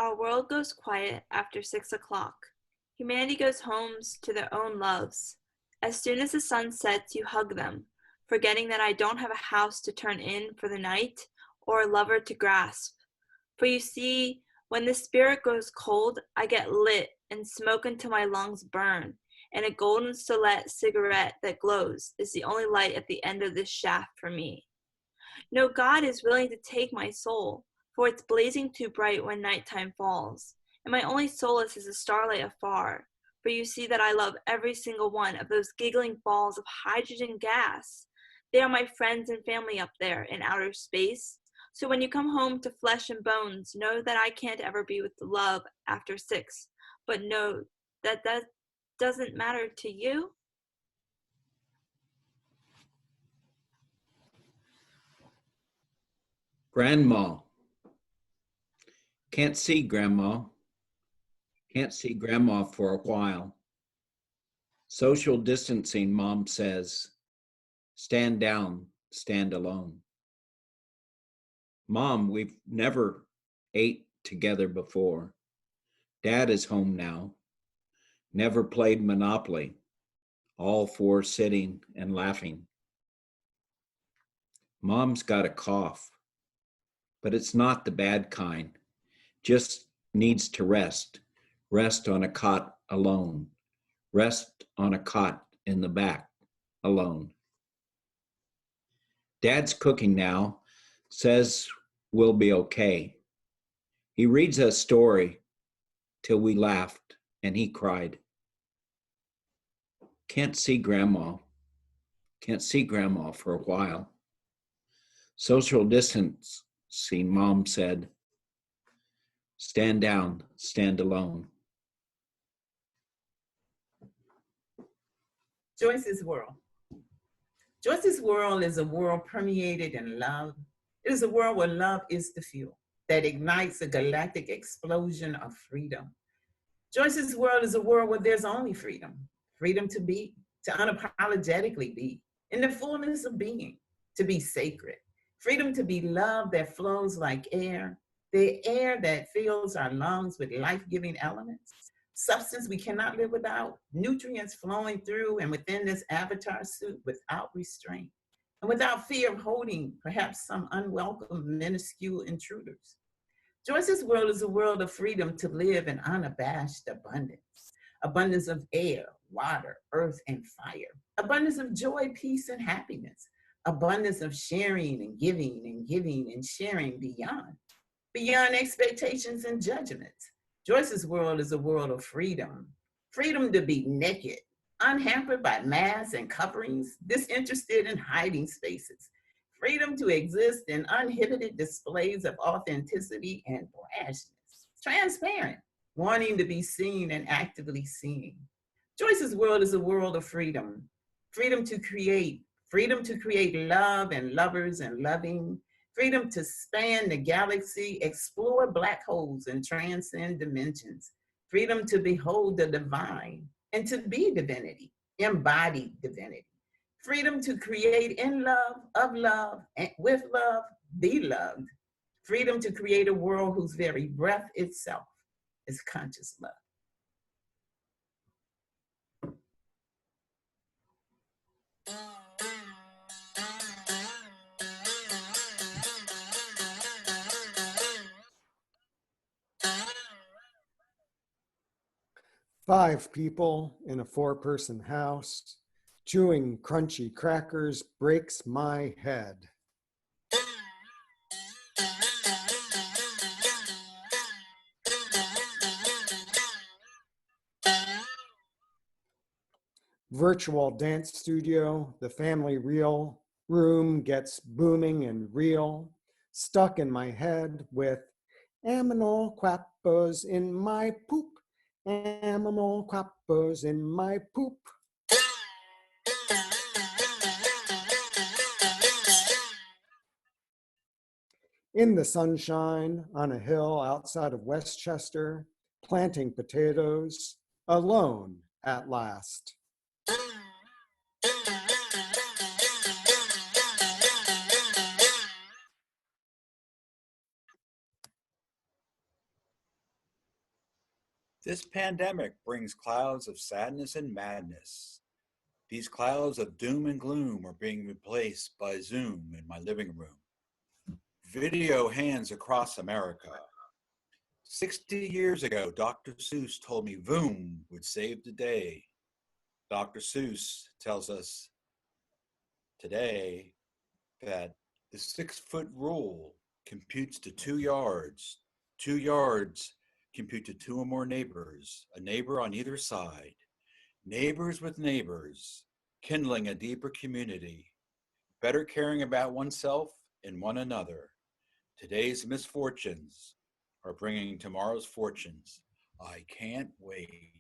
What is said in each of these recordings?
Our world goes quiet after 6 o'clock. Humanity goes homes to their own loves. As soon as the sun sets, you hug them, forgetting that I don't have a house to turn in for the night or a lover to grasp. For you see, when the spirit grows cold, I get lit and smoke until my lungs burn, and a golden stiletto cigarette that glows is the only light at the end of this shaft for me. No God is willing to take my soul, for it's blazing too bright when nighttime falls, and my only solace is the starlight afar, for you see that I love every single one of those giggling balls of hydrogen gas. They are my friends and family up there in outer space, so when you come home to flesh and bones, know that I can't ever be with love after 6, but know that that doesn't matter to you. Grandma. Can't see Grandma. Can't see Grandma for a while. Social distancing, Mom says. Stand down, stand alone. Mom, we've never ate together before. Dad is home now. Never played Monopoly. All four sitting and laughing. Mom's got a cough, but it's not the bad kind. Just needs to rest. Rest on a cot alone. Rest on a cot in the back alone. Dad's cooking now, says we'll be okay. He reads a story till we laughed and he cried. Can't see Grandma. Can't see Grandma for a while. Social distancing, Mom said. Stand down, stand alone. Joyce's World. Joyce's world is a world permeated in love. It is a world where love is the fuel that ignites a galactic explosion of freedom. Joyce's world is a world where there's only freedom. Freedom to be, to unapologetically be, in the fullness of being, to be sacred. Freedom to be love that flows like air, the air that fills our lungs with life-giving elements, substance we cannot live without, nutrients flowing through and within this avatar suit without restraint, and without fear of holding perhaps some unwelcome minuscule intruders. Joyce's world is a world of freedom to live in unabashed abundance. Abundance of air, water, earth, and fire. Abundance of joy, peace, and happiness. Abundance of sharing and giving and sharing beyond expectations and judgments. Joyce's world is a world of freedom. Freedom to be naked, unhampered by masks and coverings, disinterested in hiding spaces. Freedom to exist in uninhibited displays of authenticity and brashness. Transparent, wanting to be seen and actively seeing. Joyce's world is a world of freedom. Freedom to create love and lovers and loving. Freedom to span the galaxy, explore black holes and transcend dimensions. Freedom to behold the divine and to be divinity, embodied divinity. Freedom to create in love, of love, and with love, be loved. Freedom to create a world whose very breath itself is conscious love. 5 people in a 4-person house. Chewing crunchy crackers breaks my head. Virtual dance studio, the family reel room gets booming and real. Stuck in my head with aminal quappers in my poop. Animal quappers in my poop. In the sunshine on a hill outside of Westchester, planting potatoes, alone at last. This pandemic brings clouds of sadness and madness. These clouds of doom and gloom are being replaced by Zoom in my living room. Video hands across America. 60 years ago, Dr. Seuss told me Voom would save the day. Dr. Seuss tells us today that the 6-foot rule computes to 2 yards. 2 yards compute to 2 or more neighbors, a neighbor on either side. Neighbors with neighbors, kindling a deeper community, better caring about oneself and one another. Today's misfortunes are bringing tomorrow's fortunes. I can't wait.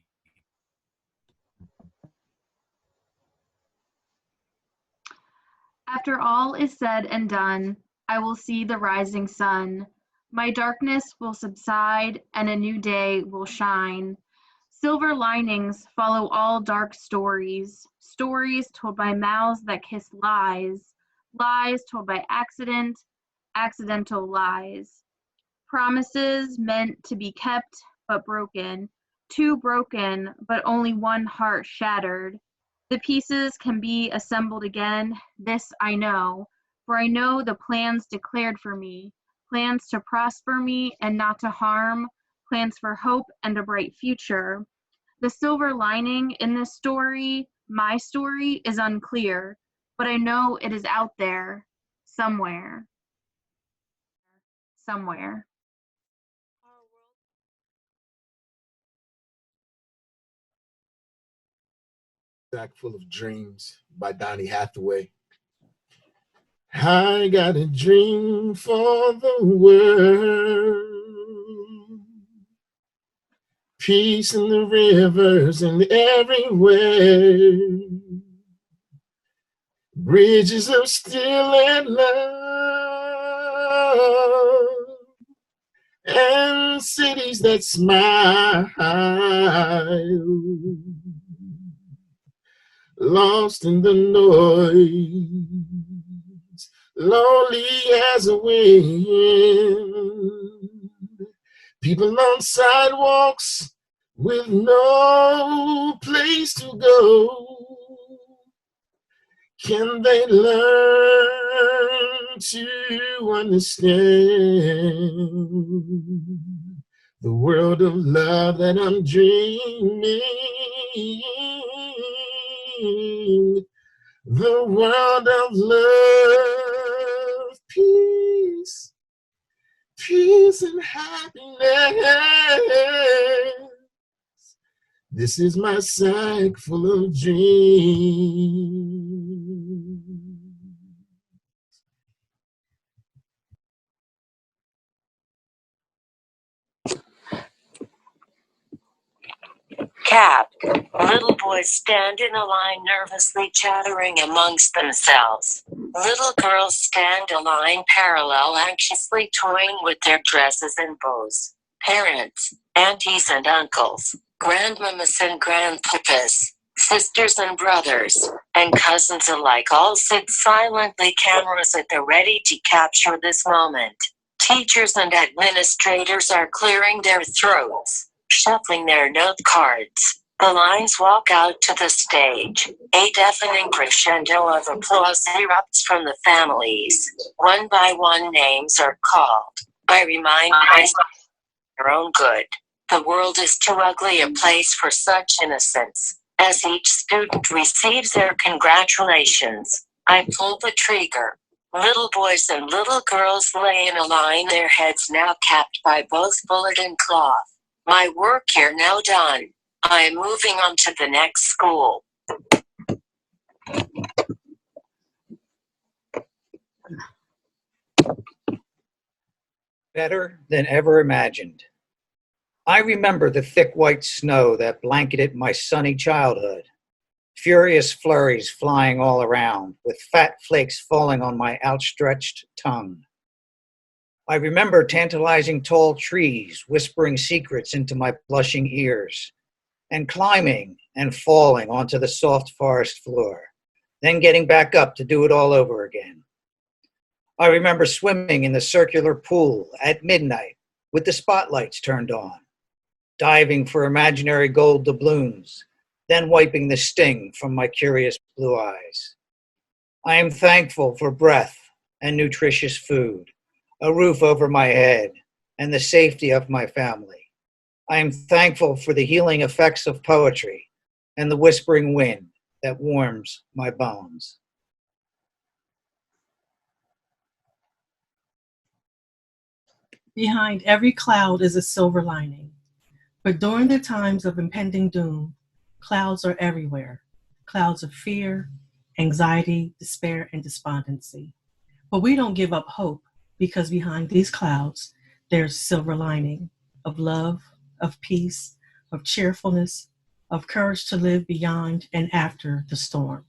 After all is said and done, I will see the rising sun. My darkness will subside and a new day will shine. Silver linings follow all dark stories, stories told by mouths that kiss lies, lies told by accident, accidental lies. Promises meant to be kept but broken, too broken, but only one heart shattered. The pieces can be assembled again, this I know, for I know the plans declared for me, plans to prosper me and not to harm, plans for hope and a bright future. The silver lining in this story, my story, is unclear, but I know it is out there, somewhere, somewhere. Sack Full of Dreams by Donny Hathaway. I got a dream for the world. Peace in the rivers and everywhere. Bridges of steel and love. And cities that smile. Lost in the noise, lonely as a wind. People on sidewalks with no place to go. Can they learn to understand the world of love that I'm dreaming? The world of love, peace, peace and happiness. This is my sack full of dreams. Cap. Little boys stand in a line nervously chattering amongst themselves. Little girls stand a line parallel anxiously toying with their dresses and bows. Parents, aunties and uncles, grandmamas and grandpapas, sisters and brothers, and cousins alike all sit silently, cameras at the ready to capture this moment. Teachers and administrators are clearing their throats, shuffling their note cards. The lines walk out to the stage. A deafening crescendo of applause erupts from the families. One by one names are called. I remind myself of their own good. The world is too ugly a place for such innocence. As each student receives their congratulations, I pull the trigger. Little boys and little girls lay in a line, their heads now capped by both bullet and cloth. My work here now done. I am moving on to the next school. Better than ever imagined. I remember the thick white snow that blanketed my sunny childhood. Furious flurries flying all around, with fat flakes falling on my outstretched tongue. I remember tantalizing tall trees, whispering secrets into my blushing ears, and climbing and falling onto the soft forest floor, then getting back up to do it all over again. I remember swimming in the circular pool at midnight with the spotlights turned on, diving for imaginary gold doubloons, then wiping the sting from my curious blue eyes. I am thankful for breath and nutritious food, a roof over my head, and the safety of my family. I am thankful for the healing effects of poetry and the whispering wind that warms my bones. Behind every cloud is a silver lining. But during the times of impending doom, clouds are everywhere. Clouds of fear, anxiety, despair, and despondency. But we don't give up hope, because behind these clouds, there's silver lining of love, of peace, of cheerfulness, of courage to live beyond and after the storm.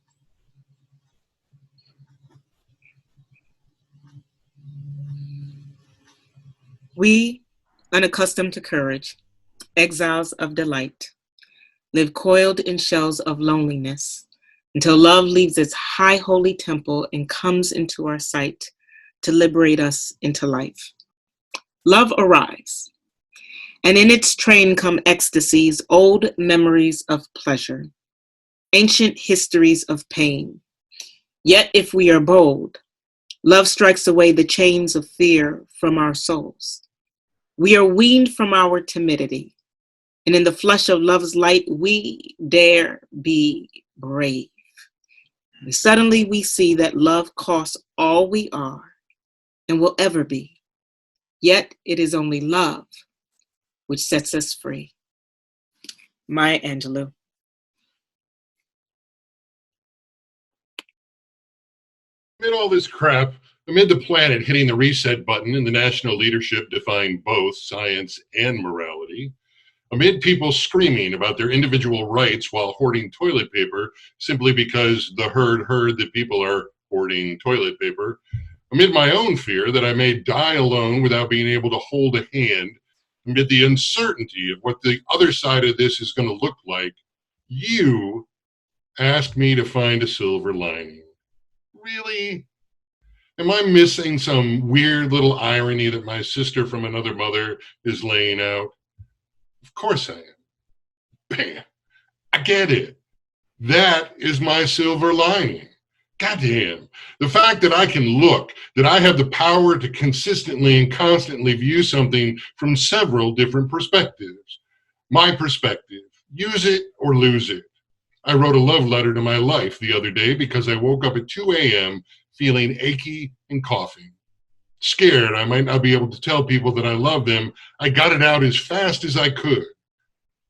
We, unaccustomed to courage, exiles of delight, live coiled in shells of loneliness until love leaves its high holy temple and comes into our sight to liberate us into life. Love arrives, and in its train come ecstasies, old memories of pleasure, ancient histories of pain. Yet if we are bold, love strikes away the chains of fear from our souls. We are weaned from our timidity, and in the flush of love's light, we dare be brave. And suddenly we see that love costs all we are and will ever be. Yet it is only love which sets us free. Maya Angelou. Amid all this crap, amid the planet hitting the reset button and the national leadership defying both science and morality, amid people screaming about their individual rights while hoarding toilet paper simply because the herd heard that people are hoarding toilet paper, amid my own fear that I may die alone without being able to hold a hand, amid the uncertainty of what the other side of this is going to look like, you asked me to find a silver lining. Really? Am I missing some weird little irony that my sister from another mother is laying out? Of course I am. Bam. I get it. That is my silver lining. Goddamn. The fact that I can look, that I have the power to consistently and constantly view something from several different perspectives. My perspective. Use it or lose it. I wrote a love letter to my life the other day because I woke up at 2 a.m. feeling achy and coughing. Scared I might not be able to tell people that I love them, I got it out as fast as I could.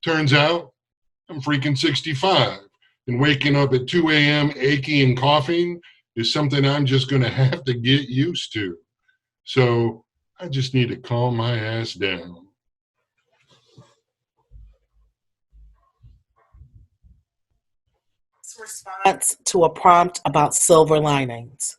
Turns out, I'm freaking 65, and waking up at 2 a.m. achy and coughing is something I'm just going to have to get used to. So I just need to calm my ass down. Response to a prompt about silver linings.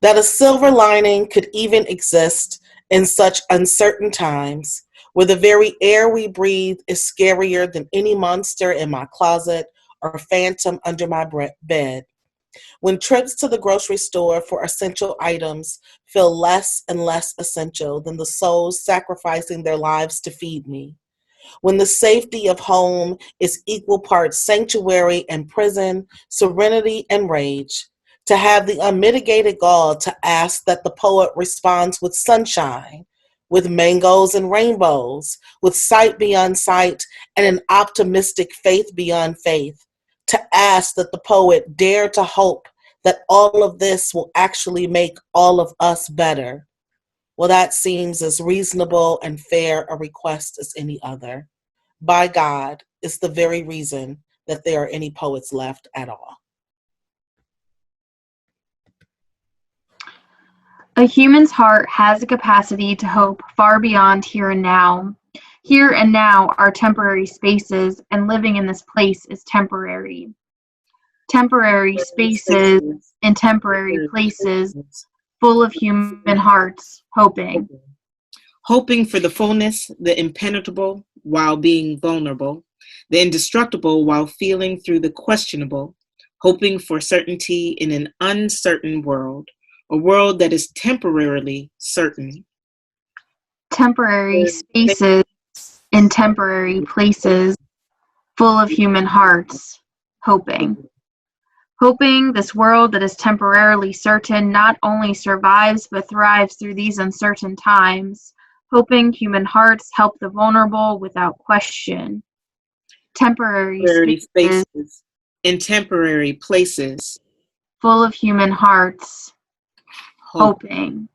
That a silver lining could even exist in such uncertain times, where the very air we breathe is scarier than any monster in my closet or phantom under my bed. When trips to the grocery store for essential items feel less and less essential than the souls sacrificing their lives to feed me. When the safety of home is equal parts sanctuary and prison, serenity and rage, to have the unmitigated gall to ask that the poet responds with sunshine, with mangoes and rainbows, with sight beyond sight and an optimistic faith beyond faith, to ask that the poet dare to hope that all of this will actually make all of us better. Well, that seems as reasonable and fair a request as any other. By God, it's the very reason that there are any poets left at all. A human's heart has a capacity to hope far beyond here and now. Here and now are temporary spaces, and living in this place is temporary. Temporary spaces in temporary places, full of human hearts, hoping. Hoping for the fullness, the impenetrable while being vulnerable, the indestructible while feeling through the questionable, hoping for certainty in an uncertain world, a world that is temporarily certain. Temporary spaces in temporary places, full of human hearts, hoping. Hoping this world that is temporarily certain not only survives but thrives through these uncertain times. Hoping human hearts help the vulnerable without question. Temporary spaces, in temporary places, full of human hearts, hoping.